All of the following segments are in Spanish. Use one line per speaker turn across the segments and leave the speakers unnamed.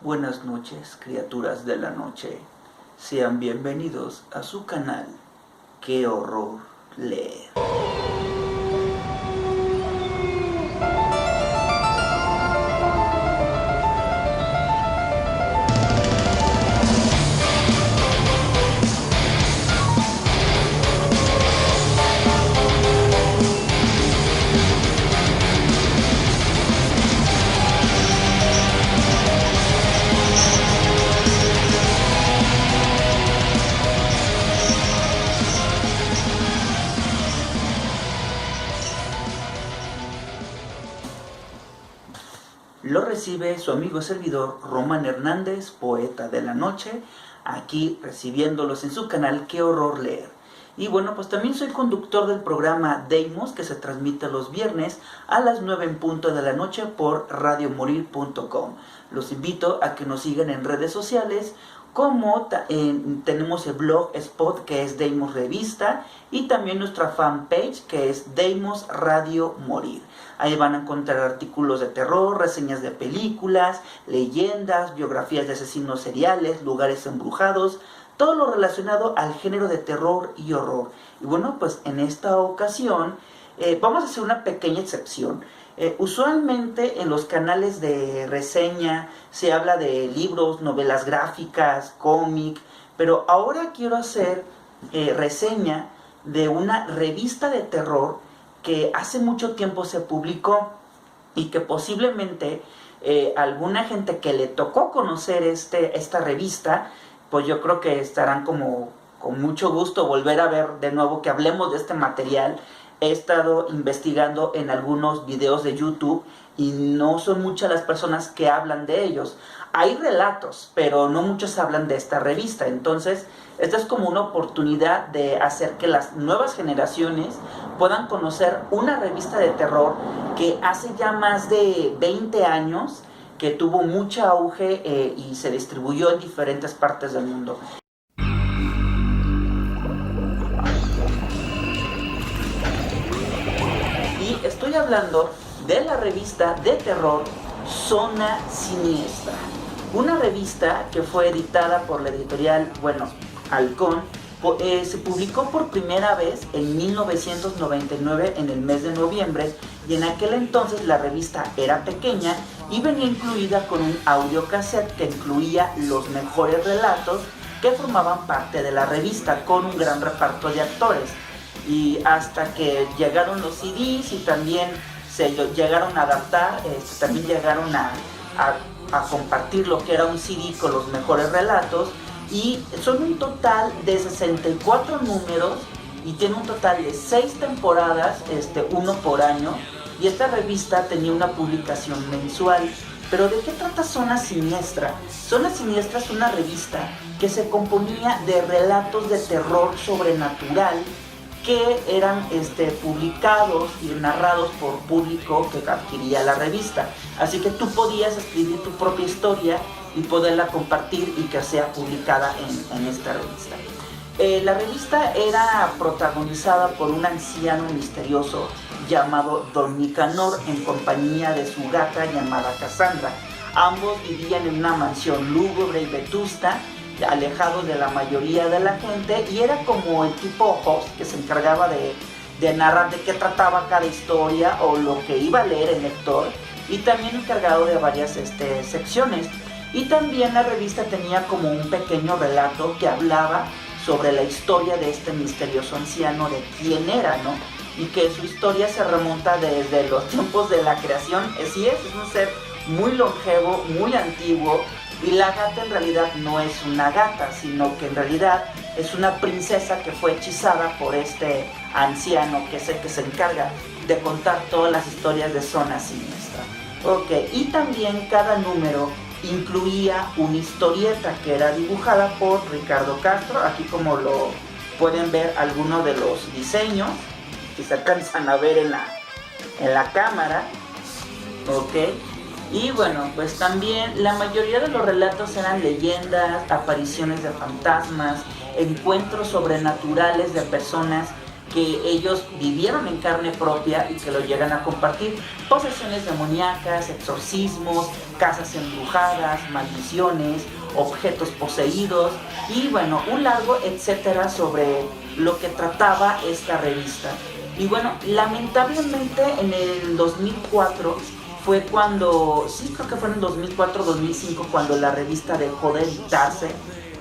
Buenas noches, criaturas de la noche. Sean bienvenidos a su canal. ¡Qué horror leer! Lo recibe su amigo servidor Román Hernández, poeta de la noche, aquí recibiéndolos en su canal ¡Qué horror leer! Y bueno, pues también soy conductor del programa Deimos, que se transmite los viernes a las 9 en punto de la noche por radiomorir.com. Los invito a que nos sigan en redes sociales, como tenemos el blog Spot, que es Deimos Revista, y también nuestra fanpage, que es Deimos Radio Morir. Ahí van a encontrar artículos de terror, reseñas de películas, leyendas, biografías de asesinos seriales, lugares embrujados, todo lo relacionado al género de terror y horror. Y bueno, pues en esta ocasión vamos a hacer una pequeña excepción. Usualmente en los canales de reseña se habla de libros, novelas gráficas, cómic, pero ahora quiero hacer reseña de una revista de terror que hace mucho tiempo se publicó y que posiblemente alguna gente que le tocó conocer esta revista, pues yo creo que estarán como con mucho gusto volver a ver de nuevo que hablemos de este material. He estado investigando en algunos videos de YouTube y no son muchas las personas que hablan de ellos. Hay relatos, pero no muchos hablan de esta revista. Entonces, esta es como una oportunidad de hacer que las nuevas generaciones puedan conocer una revista de terror que hace ya más de 20 años que tuvo mucho auge y se distribuyó en diferentes partes del mundo. Y estoy hablando de la revista de terror Zona Siniestra, una revista que fue editada por la editorial, Halcón. Se publicó por primera vez en 1999 en el mes de noviembre, y en aquel entonces la revista era pequeña y venía incluida con un audiocassette que incluía los mejores relatos que formaban parte de la revista, con un gran reparto de actores. Y hasta que llegaron los CDs y también se llegaron a adaptar, también llegaron a compartir lo que era un CD con los mejores relatos. Y son un total de 64 números y tiene un total de 6 temporadas, uno por año. Y esta revista tenía una publicación mensual. Pero ¿de qué trata Zona Siniestra? Zona Siniestra es una revista que se componía de relatos de terror sobrenatural que eran publicados y narrados por público que adquiría la revista. Así que tú podías escribir tu propia historia y poderla compartir y que sea publicada en esta revista. La revista era protagonizada por un anciano misterioso llamado Don Nicanor, en compañía de su gata llamada Cassandra. Ambos vivían en una mansión lúgubre y vetusta, alejados de la mayoría de la gente, y era como el tipo host que se encargaba de narrar de qué trataba cada historia o lo que iba a leer el lector, y también encargado de varias secciones. Y también la revista tenía como un pequeño relato que hablaba sobre la historia de este misterioso anciano, de quién era, ¿no? Y que su historia se remonta desde los tiempos de la creación. Así es un ser muy longevo, muy antiguo, y la gata en realidad no es una gata, sino que en realidad es una princesa que fue hechizada por este anciano, que es el que se encarga de contar todas las historias de Zona Siniestra. Ok, y también cada número incluía una historieta que era dibujada por Ricardo Castro. Aquí, como lo pueden ver, algunos de los diseños que se alcanzan a ver en la cámara. Ok, y bueno, pues también la mayoría de los relatos eran leyendas, apariciones de fantasmas, encuentros sobrenaturales de personas que ellos vivieron en carne propia y que lo llegan a compartir. Posesiones demoníacas, exorcismos, casas embrujadas, maldiciones, objetos poseídos y bueno, un largo etcétera sobre lo que trataba esta revista. Y bueno, lamentablemente en el 2004 fue cuando, sí creo que fue en 2004-2005 cuando la revista dejó de editarse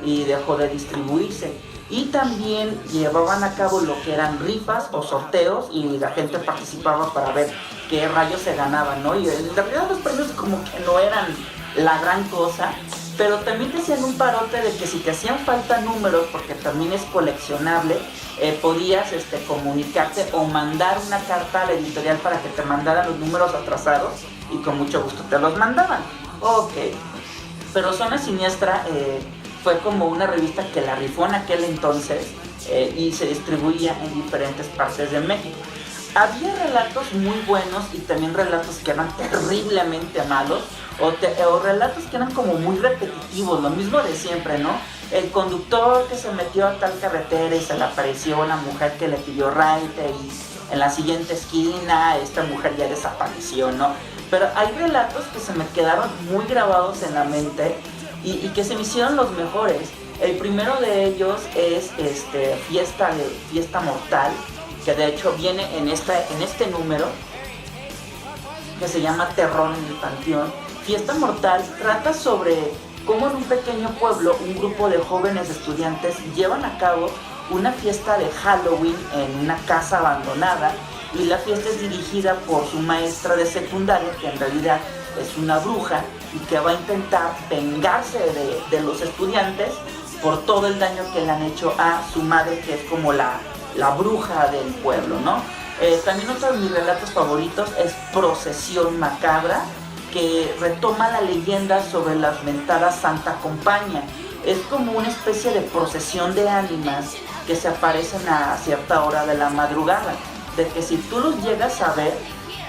y dejó de distribuirse. Y también llevaban a cabo lo que eran rifas o sorteos y la gente participaba para ver qué rayos se ganaban, ¿no? Y en realidad los premios como que no eran la gran cosa, pero también te hacían un parote de que si te hacían falta números, porque también es coleccionable, podías comunicarte o mandar una carta a la editorial para que te mandaran los números atrasados y con mucho gusto te los mandaban. Ok, pero Zona Siniestra fue como una revista que la rifó en aquel entonces y se distribuía en diferentes partes de México. Había relatos muy buenos y también relatos que eran terriblemente malos o relatos que eran como muy repetitivos, lo mismo de siempre, ¿no? El conductor que se metió a tal carretera y se le apareció una mujer que le pidió raite y en la siguiente esquina esta mujer ya desapareció, ¿no? Pero hay relatos que se me quedaron muy grabados en la mente y que se me hicieron los mejores. El primero de ellos es Fiesta Mortal, que de hecho viene en este número, que se llama Terror en el Panteón. Fiesta Mortal trata sobre cómo en un pequeño pueblo un grupo de jóvenes estudiantes llevan a cabo una fiesta de Halloween en una casa abandonada y la fiesta es dirigida por su maestra de secundaria, que en realidad es una bruja y que va a intentar vengarse de los estudiantes por todo el daño que le han hecho a su madre, que es como la bruja del pueblo, ¿no? También otro de mis relatos favoritos es Procesión Macabra, que retoma la leyenda sobre las mentadas Santa Compañía. Es como una especie de procesión de ánimas que se aparecen a cierta hora de la madrugada, de que si tú los llegas a ver,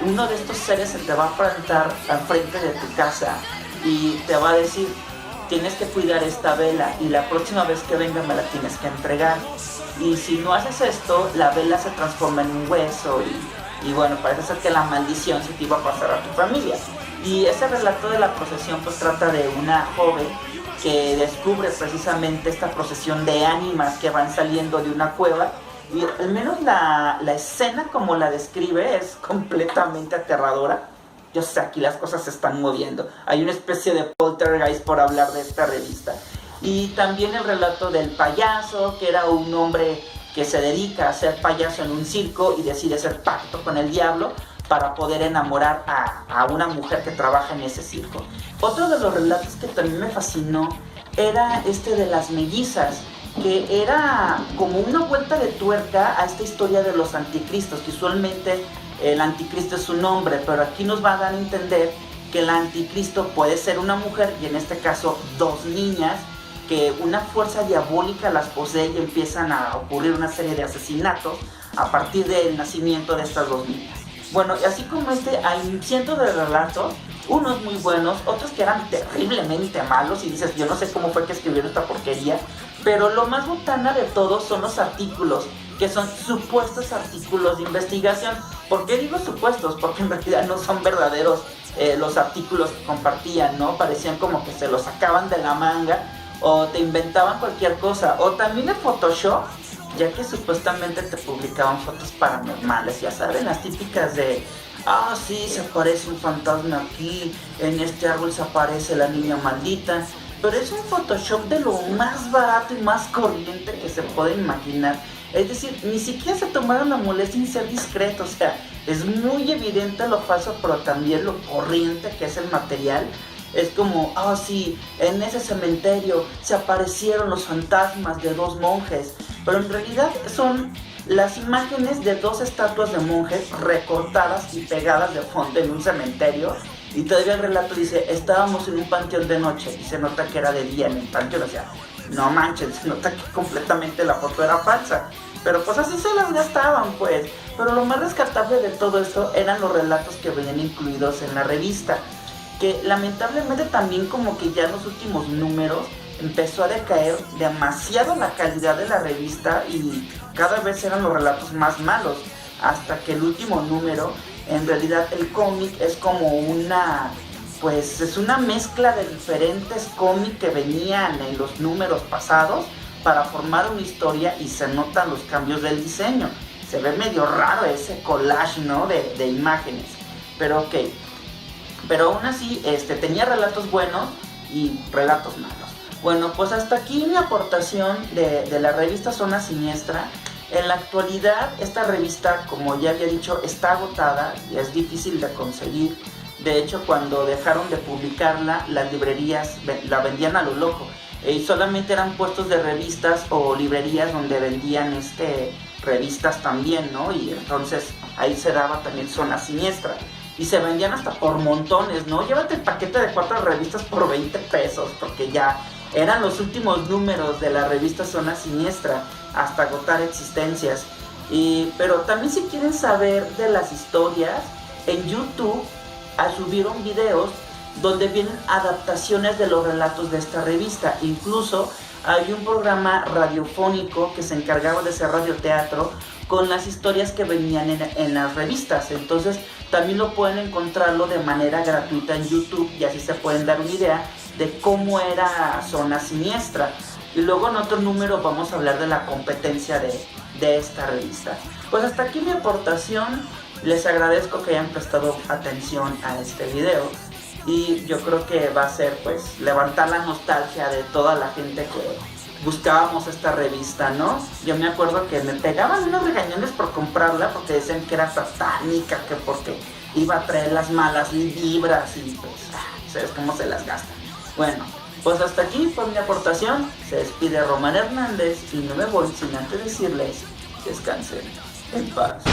uno de estos seres se te va a plantar al frente de tu casa y te va a decir: tienes que cuidar esta vela y la próxima vez que venga me la tienes que entregar. Y si no haces esto, la vela se transforma en un hueso y bueno, parece ser que la maldición se te iba a pasar a tu familia. Y ese relato de la procesión pues trata de una joven que descubre precisamente esta procesión de ánimas que van saliendo de una cueva. Y al menos la escena como la describe es completamente aterradora. Yo sé, aquí las cosas se están moviendo. Hay una especie de poltergeist por hablar de esta revista. Y también el relato del payaso, que era un hombre que se dedica a ser payaso en un circo y decide hacer pacto con el diablo para poder enamorar a una mujer que trabaja en ese circo. Otro de los relatos que también me fascinó era de las mellizas, que era como una vuelta de tuerca a esta historia de los anticristos, que usualmente el anticristo es un hombre, pero aquí nos va a dar a entender que el anticristo puede ser una mujer, y en este caso dos niñas, que una fuerza diabólica las posee y empiezan a ocurrir una serie de asesinatos a partir del nacimiento de estas dos niñas. Bueno, y así como hay cientos de relatos, unos muy buenos, otros que eran terriblemente malos y dices, yo no sé cómo fue que escribieron esta porquería, pero lo más botana de todos son los artículos, que son supuestos artículos de investigación. ¿Por qué digo supuestos? Porque en realidad no son verdaderos los artículos que compartían, ¿no? Parecían como que se los sacaban de la manga o te inventaban cualquier cosa, o también de Photoshop, ya que supuestamente te publicaban fotos paranormales, ya saben, las típicas de sí, se aparece un fantasma aquí, en este árbol se aparece la niña maldita, pero es un Photoshop de lo más barato y más corriente que se puede imaginar. Es decir, ni siquiera se tomaron la molestia en ser discretos, o sea, es muy evidente lo falso, pero también lo corriente que es el material. Es como, sí, en ese cementerio se aparecieron los fantasmas de dos monjes, pero en realidad son las imágenes de dos estatuas de monjes recortadas y pegadas de fondo en un cementerio. Y todavía el relato dice, estábamos en un panteón de noche y se nota que era de día en el panteón, o sea, no manchen, se nota que completamente la foto era falsa. Pero pues así se las gastaban, pues. Pero lo más rescatable de todo esto eran los relatos que venían incluidos en la revista, que lamentablemente también como que ya en los últimos números empezó a decaer demasiado la calidad de la revista y cada vez eran los relatos más malos, hasta que el último número, en realidad el cómic es como pues es una mezcla de diferentes cómics que venían en los números pasados para formar una historia y se notan los cambios del diseño. Se ve medio raro ese collage, ¿no? de imágenes, pero ok. Pero aún así tenía relatos buenos y relatos malos. Bueno, pues hasta aquí mi aportación de la revista Zona Siniestra. En la actualidad esta revista, como ya había dicho, está agotada y es difícil de conseguir. De hecho, cuando dejaron de publicarla, las librerías la vendían a lo loco. Y solamente eran puestos de revistas o librerías donde vendían revistas también, ¿no? Y entonces ahí se daba también Zona Siniestra. Y se vendían hasta por montones, ¿no? Llévate el paquete de 4 revistas por 20 pesos, porque ya eran los últimos números de la revista Zona Siniestra, hasta agotar existencias. Pero también si quieren saber de las historias, en YouTube subieron videos donde vienen adaptaciones de los relatos de esta revista. Incluso hay un programa radiofónico que se encargaba de hacer radioteatro con las historias que venían en las revistas. Entonces también lo pueden encontrarlo de manera gratuita en YouTube y así se pueden dar una idea de cómo era Zona Siniestra. Y luego en otro número vamos a hablar de la competencia de esta revista. Pues hasta aquí mi aportación. Les agradezco que hayan prestado atención a este video. Y yo creo que va a ser pues levantar la nostalgia de toda la gente que buscábamos esta revista, ¿no? Yo me acuerdo que me pegaban unos regañones por comprarla porque decían que era satánica, que porque iba a traer las malas vibras y pues, ¿sabes cómo se las gastan? Bueno, pues hasta aquí fue mi aportación. Se despide Román Hernández y no me voy sin antes decirles: descansen en paz.